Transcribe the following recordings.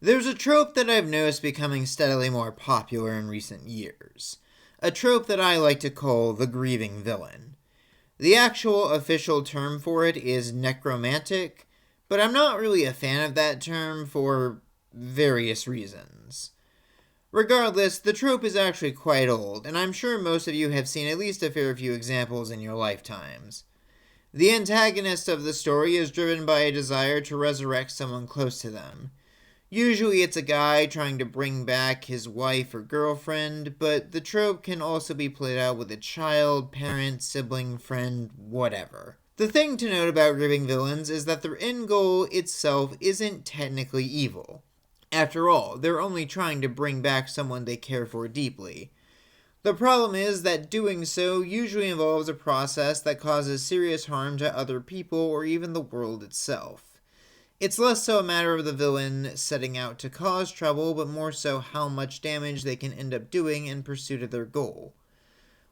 There's a trope that I've noticed becoming steadily more popular in recent years. A trope that I like to call the Grieving Villain. The actual official term for it is necromantic, but I'm not really a fan of that term for various reasons. Regardless, the trope is actually quite old, and I'm sure most of you have seen at least a fair few examples in your lifetimes. The antagonist of the story is driven by a desire to resurrect someone close to them. Usually it's a guy trying to bring back his wife or girlfriend, but the trope can also be played out with a child, parent, sibling, friend, whatever. The thing to note about grieving villains is that their end goal itself isn't technically evil. After all, they're only trying to bring back someone they care for deeply. The problem is that doing so usually involves a process that causes serious harm to other people or even the world itself. It's less so a matter of the villain setting out to cause trouble, but more so how much damage they can end up doing in pursuit of their goal.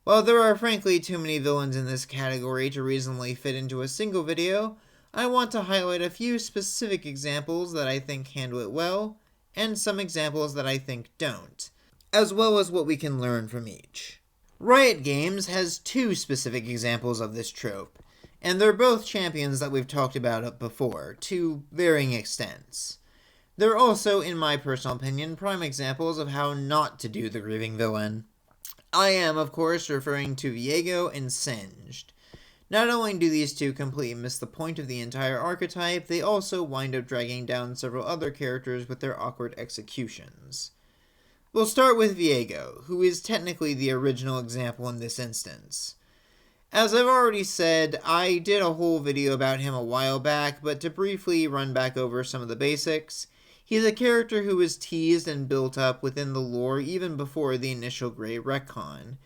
While there are frankly too many villains in this category to reasonably fit into a single video, I want to highlight a few specific examples that I think handle it well, and some examples that I think don't, as well as what we can learn from each. Riot Games has two specific examples of this trope, and they're both champions that we've talked about before, to varying extents. They're also, in my personal opinion, prime examples of how not to do the grieving villain. I am, of course, referring to Viego and Singed. Not only do these two completely miss the point of the entire archetype, they also wind up dragging down several other characters with their awkward executions. We'll start with Viego, who is technically the original example in this instance. As I've already said, I did a whole video about him a while back, but to briefly run back over some of the basics, he's a character who was teased and built up within the lore even before the initial Great Retcon,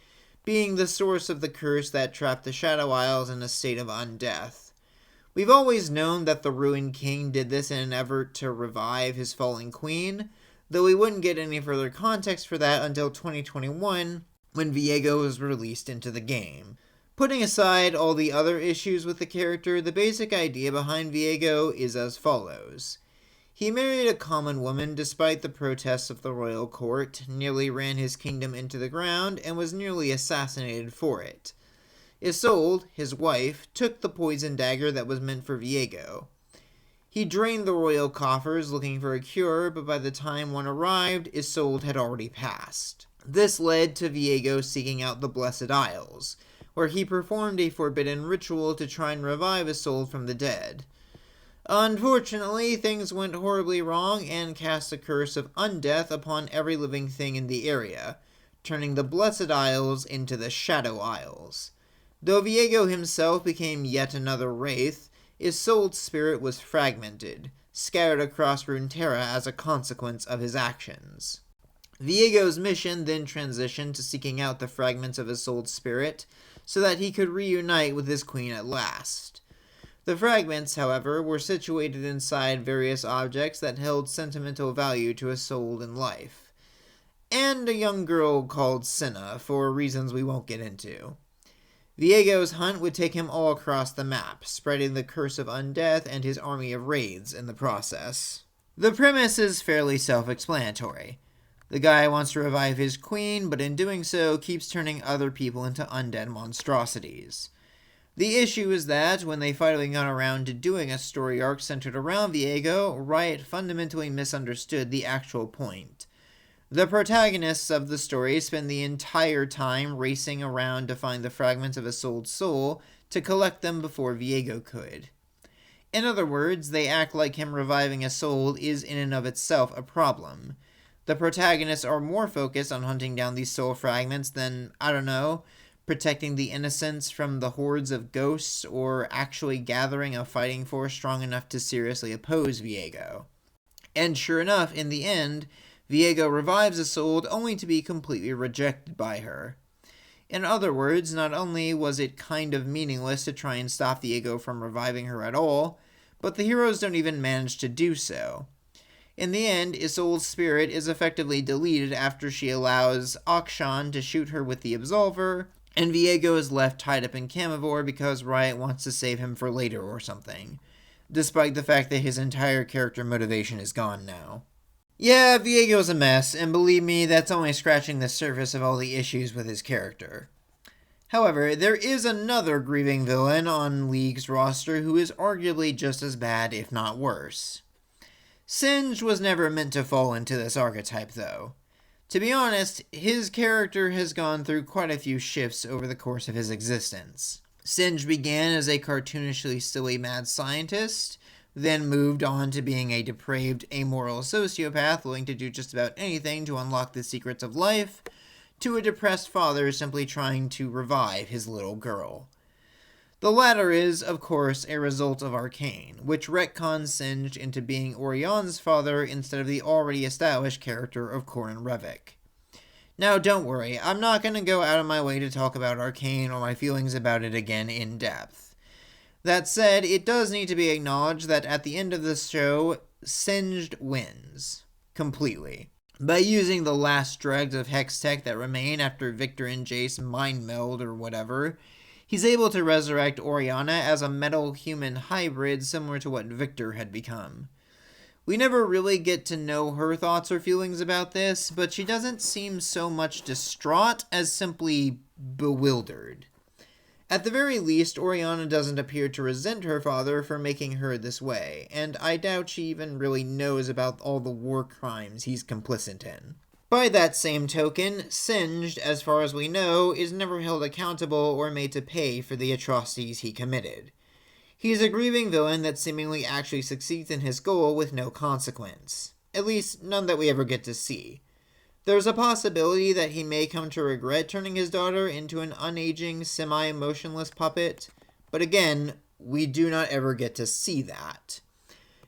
being the source of the curse that trapped the Shadow Isles in a state of undeath. We've always known that the Ruined King did this in an effort to revive his fallen queen, though we wouldn't get any further context for that until 2021, when Viego was released into the game. Putting aside all the other issues with the character, the basic idea behind Viego is as follows. He married a common woman despite the protests of the royal court, nearly ran his kingdom into the ground, and was nearly assassinated for it. Isolde, his wife, took the poison dagger that was meant for Viego. He drained the royal coffers looking for a cure, but by the time one arrived, Isolde had already passed. This led to Viego seeking out the Blessed Isles, where he performed a forbidden ritual to try and revive Isolde from the dead. Unfortunately, things went horribly wrong and cast a curse of undeath upon every living thing in the area, turning the Blessed Isles into the Shadow Isles. Though Viego himself became yet another wraith, Isolde's spirit was fragmented, scattered across Runeterra as a consequence of his actions. Viego's mission then transitioned to seeking out the fragments of Isolde's spirit, so that he could reunite with his queen at last. The fragments, however, were situated inside various objects that held sentimental value to Isolde in life, and a young girl called Senna, for reasons we won't get into. Viego's hunt would take him all across the map, spreading the curse of undeath and his army of wraiths in the process. The premise is fairly self-explanatory. The guy wants to revive his queen, but in doing so keeps turning other people into undead monstrosities. The issue is that, when they finally got around to doing a story arc centered around Viego, Riot fundamentally misunderstood the actual point. The protagonists of the story spend the entire time racing around to find the fragments of Isolde's soul to collect them before Viego could. In other words, they act like him reviving Isolde is in and of itself a problem. The protagonists are more focused on hunting down these soul fragments than, protecting the innocents from the hordes of ghosts or actually gathering a fighting force strong enough to seriously oppose Viego. And sure enough, in the end, Viego revives Isolde only to be completely rejected by her. In other words, not only was it kind of meaningless to try and stop Viego from reviving her at all, but the heroes don't even manage to do so. In the end, Isolde's spirit is effectively deleted after she allows Akshan to shoot her with the Absolver, and Viego is left tied up in Camivore because Riot wants to save him for later or something, despite the fact that his entire character motivation is gone now. Yeah, Viego's a mess, and believe me, that's only scratching the surface of all the issues with his character. However, there is another Grieving Villain on League's roster who is arguably just as bad, if not worse. Singe was never meant to fall into this archetype, though. To be honest, his character has gone through quite a few shifts over the course of his existence. Singe began as a cartoonishly silly mad scientist, then moved on to being a depraved, amoral sociopath willing to do just about anything to unlock the secrets of life, to a depressed father simply trying to revive his little girl. The latter is, of course, a result of Arcane, which retcons Singed into being Orion's father instead of the already established character of Corin Revik. Now, don't worry, I'm not going to go out of my way to talk about Arcane or my feelings about it again in depth. That said, it does need to be acknowledged that at the end of this show, Singed wins. Completely. By using the last dregs of Hextech that remain after Victor and Jace mind meld or whatever, he's able to resurrect Oriana as a metal-human hybrid similar to what Victor had become. We never really get to know her thoughts or feelings about this, but she doesn't seem so much distraught as simply bewildered. At the very least, Oriana doesn't appear to resent her father for making her this way, and I doubt she even really knows about all the war crimes he's complicit in. By that same token, Singed, as far as we know, is never held accountable or made to pay for the atrocities he committed. He's a grieving villain that seemingly actually succeeds in his goal with no consequence. At least, none that we ever get to see. There's a possibility that he may come to regret turning his daughter into an unaging, semi-emotionless puppet, but again, we do not ever get to see that.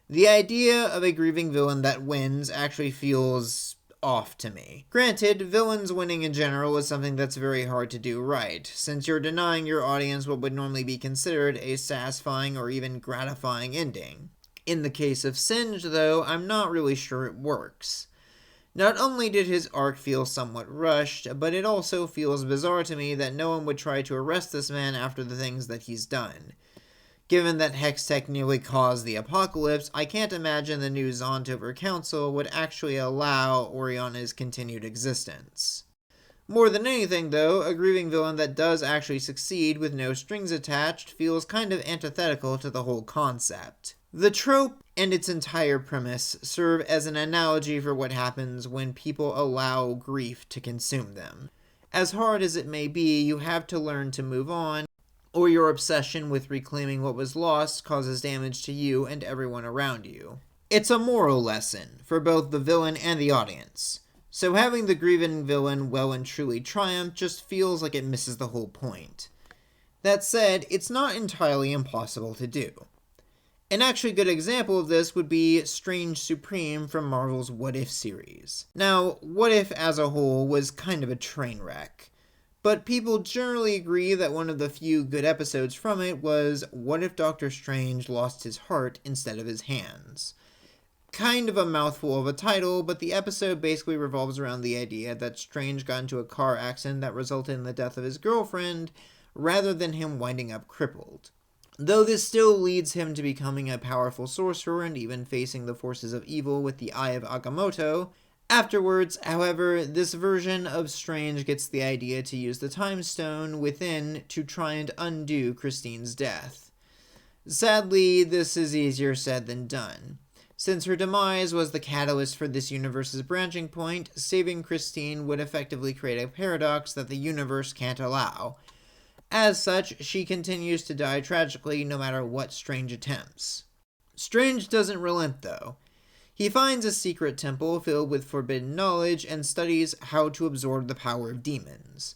The idea of a grieving villain that wins actually feels off to me. Granted, villains winning in general is something that's very hard to do right, since you're denying your audience what would normally be considered a satisfying or even gratifying ending. In the case of Singe, though, I'm not really sure it works. Not only did his arc feel somewhat rushed, but it also feels bizarre to me that no one would try to arrest this man after the things that he's done. Given that Hextech nearly caused the apocalypse, I can't imagine the new Zontover Council would actually allow Oriana's continued existence. More than anything, though, a grieving villain that does actually succeed with no strings attached feels kind of antithetical to the whole concept. The trope and its entire premise serve as an analogy for what happens when people allow grief to consume them. As hard as it may be, you have to learn to move on, or your obsession with reclaiming what was lost causes damage to you and everyone around you. It's a moral lesson for both the villain and the audience. So having the grieving villain well and truly triumph just feels like it misses the whole point. That said, it's not entirely impossible to do. An actually good example of this would be Strange Supreme from Marvel's What If series. Now, What If as a whole was kind of a train wreck, but people generally agree that one of the few good episodes from it was What If Doctor Strange lost his heart instead of his hands? Kind of a mouthful of a title, but the episode basically revolves around the idea that Strange got into a car accident that resulted in the death of his girlfriend, rather than him winding up crippled. Though this still leads him to becoming a powerful sorcerer and even facing the forces of evil with the Eye of Agamotto. Afterwards, however, this version of Strange gets the idea to use the Time Stone within to try and undo Christine's death. Sadly, this is easier said than done. Since her demise was the catalyst for this universe's branching point, saving Christine would effectively create a paradox that the universe can't allow. As such, she continues to die tragically no matter what Strange attempts. Strange doesn't relent, though. He finds a secret temple filled with forbidden knowledge and studies how to absorb the power of demons.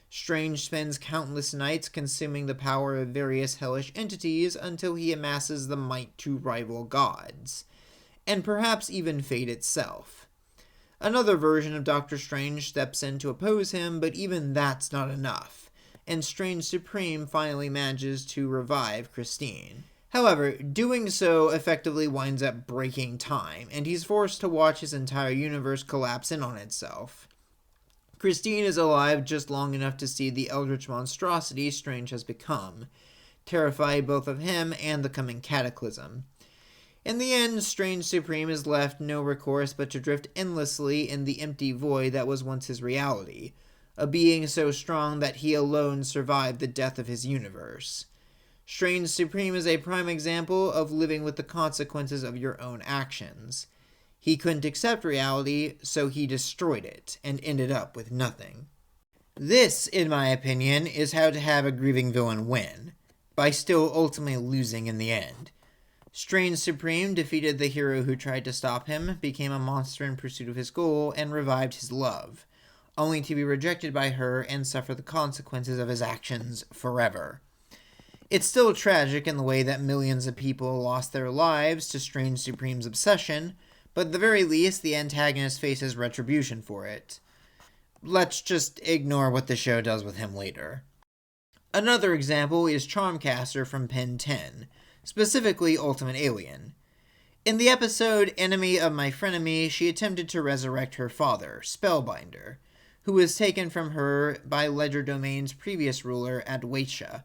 Strange spends countless nights consuming the power of various hellish entities until he amasses the might to rival gods, and perhaps even fate itself. Another version of Doctor Strange steps in to oppose him, but even that's not enough, and Strange Supreme finally manages to revive Christine. However, doing so effectively winds up breaking time, and he's forced to watch his entire universe collapse in on itself. Christine is alive just long enough to see the eldritch monstrosity Strange has become, terrify both of him and the coming cataclysm. In the end, Strange Supreme is left no recourse but to drift endlessly in the empty void that was once his reality, a being so strong that he alone survived the death of his universe. Strange Supreme is a prime example of living with the consequences of your own actions. He couldn't accept reality, so he destroyed it, and ended up with nothing. This, in my opinion, is how to have a grieving villain win, by still ultimately losing in the end. Strange Supreme defeated the hero who tried to stop him, became a monster in pursuit of his goal, and revived his love, only to be rejected by her and suffer the consequences of his actions forever. It's still tragic in the way that millions of people lost their lives to Strange Supreme's obsession, but at the very least, the antagonist faces retribution for it. Let's just ignore what the show does with him later. Another example is Charmcaster from Pen 10, specifically Ultimate Alien. In the episode Enemy of My Frenemy, she attempted to resurrect her father, Spellbinder, who was taken from her by Ledger Domain's previous ruler, Adwaita.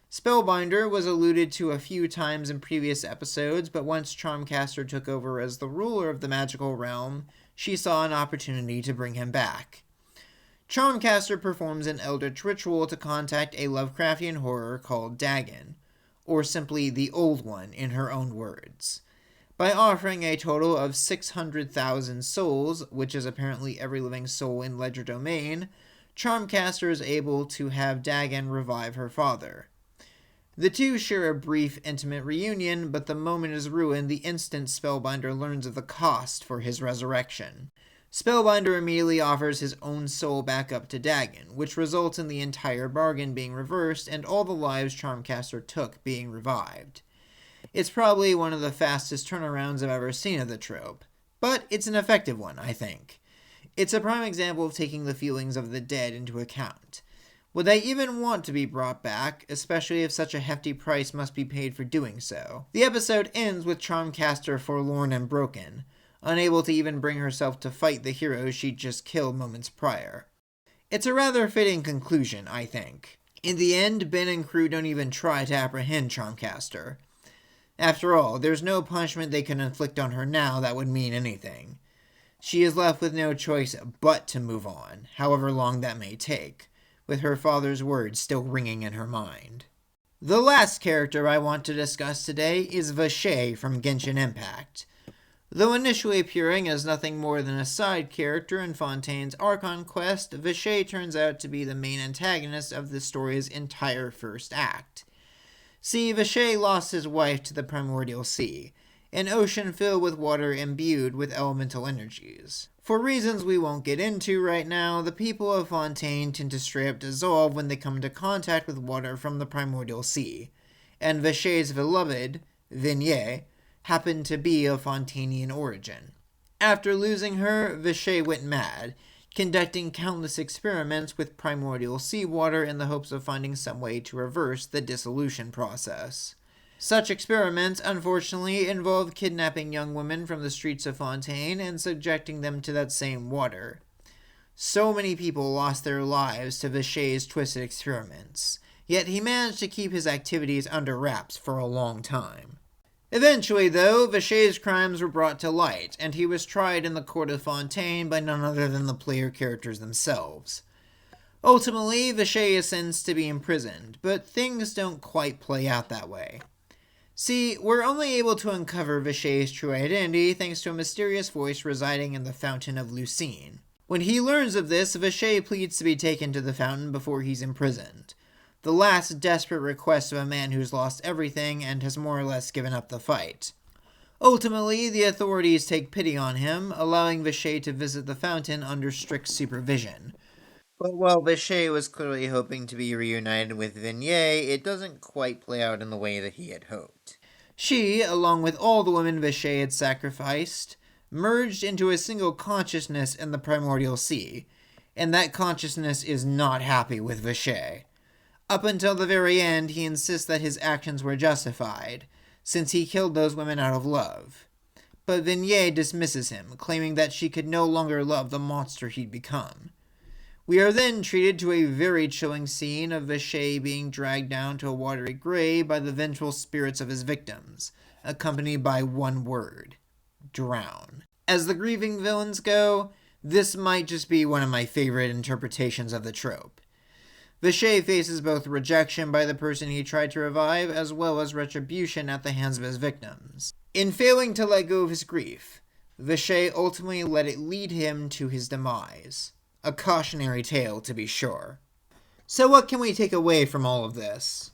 Spellbinder was alluded to a few times in previous episodes, but once Charmcaster took over as the ruler of the magical realm, she saw an opportunity to bring him back. Charmcaster performs an eldritch ritual to contact a Lovecraftian horror called Dagon, or simply the Old One in her own words. By offering a total of 600,000 souls, which is apparently every living soul in Ledger Domain, Charmcaster is able to have Dagon revive her father. The two share a brief, intimate reunion, but the moment is ruined the instant Spellbinder learns of the cost for his resurrection. Spellbinder immediately offers his own soul back up to Dagon, which results in the entire bargain being reversed and all the lives Charmcaster took being revived. It's probably one of the fastest turnarounds I've ever seen of the trope, but it's an effective one, I think. It's a prime example of taking the feelings of the dead into account. Would they even want to be brought back, especially if such a hefty price must be paid for doing so? The episode ends with Charmcaster forlorn and broken, unable to even bring herself to fight the heroes she'd just killed moments prior. It's a rather fitting conclusion, I think. In the end, Ben and crew don't even try to apprehend Charmcaster. After all, there's no punishment they can inflict on her now that would mean anything. She is left with no choice but to move on, however long that may take, with her father's words still ringing in her mind. The last character I want to discuss today is Vache from Genshin Impact. Though initially appearing as nothing more than a side character in Fontaine's Archon quest, Vache turns out to be the main antagonist of the story's entire first act. See, Vache lost his wife to the Primordial Sea, an ocean filled with water imbued with elemental energies. For reasons we won't get into right now, the people of Fontaine tend to straight up dissolve when they come into contact with water from the Primordial Sea, and Vache's beloved, Vignette, happened to be of Fontanian origin. After losing her, Vache went mad, conducting countless experiments with primordial seawater in the hopes of finding some way to reverse the dissolution process. Such experiments, unfortunately, involved kidnapping young women from the streets of Fontaine and subjecting them to that same water. So many people lost their lives to Vache's twisted experiments, yet he managed to keep his activities under wraps for a long time. Eventually, though, Vache's crimes were brought to light, and he was tried in the court of Fontaine by none other than the player characters themselves. Ultimately, Vache is sentenced to be imprisoned, but things don't quite play out that way. See, we're only able to uncover Vache's true identity thanks to a mysterious voice residing in the Fountain of Lucine. When he learns of this, Vache pleads to be taken to the fountain before he's imprisoned. The last desperate request of a man who's lost everything and has more or less given up the fight. Ultimately, the authorities take pity on him, allowing Vache to visit the fountain under strict supervision. But while Vache was clearly hoping to be reunited with Vignette, it doesn't quite play out in the way that he had hoped. She, along with all the women Vache had sacrificed, merged into a single consciousness in the Primordial Sea, and that consciousness is not happy with Vache. Up until the very end, he insists that his actions were justified, since he killed those women out of love. But Vignette dismisses him, claiming that she could no longer love the monster he'd become. We are then treated to a very chilling scene of Vache being dragged down to a watery grave by the vengeful spirits of his victims, accompanied by one word: drown. As the grieving villains go, this might just be one of my favorite interpretations of the trope. Vishay faces both rejection by the person he tried to revive, as well as retribution at the hands of his victims. In failing to let go of his grief, Vishay ultimately let it lead him to his demise. A cautionary tale, to be sure. So what can we take away from all of this?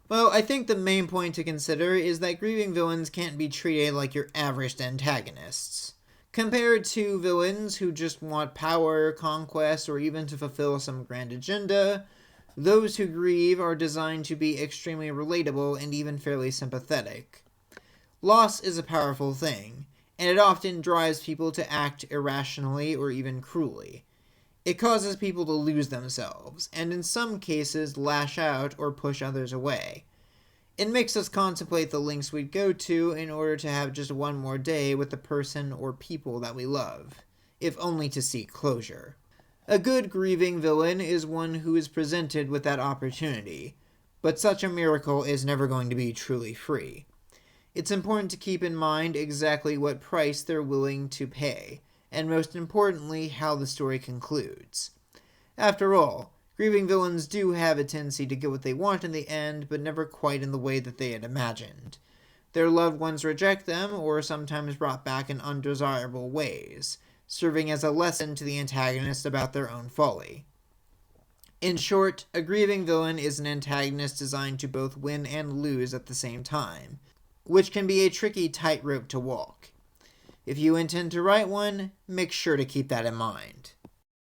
Well, I think the main point to consider is that grieving villains can't be treated like your average antagonists. Compared to villains who just want power, conquest, or even to fulfill some grand agenda, those who grieve are designed to be extremely relatable and even fairly sympathetic. Loss is a powerful thing, and it often drives people to act irrationally or even cruelly. It causes people to lose themselves, and in some cases lash out or push others away. It makes us contemplate the lengths we'd go to in order to have just one more day with the person or people that we love, if only to seek closure. A good grieving villain is one who is presented with that opportunity, but such a miracle is never going to be truly free. It's important to keep in mind exactly what price they're willing to pay, and most importantly, how the story concludes. After all, grieving villains do have a tendency to get what they want in the end, but never quite in the way that they had imagined. Their loved ones reject them, or are sometimes brought back in undesirable ways, serving as a lesson to the antagonist about their own folly. In short, a grieving villain is an antagonist designed to both win and lose at the same time, which can be a tricky tightrope to walk. If you intend to write one, make sure to keep that in mind.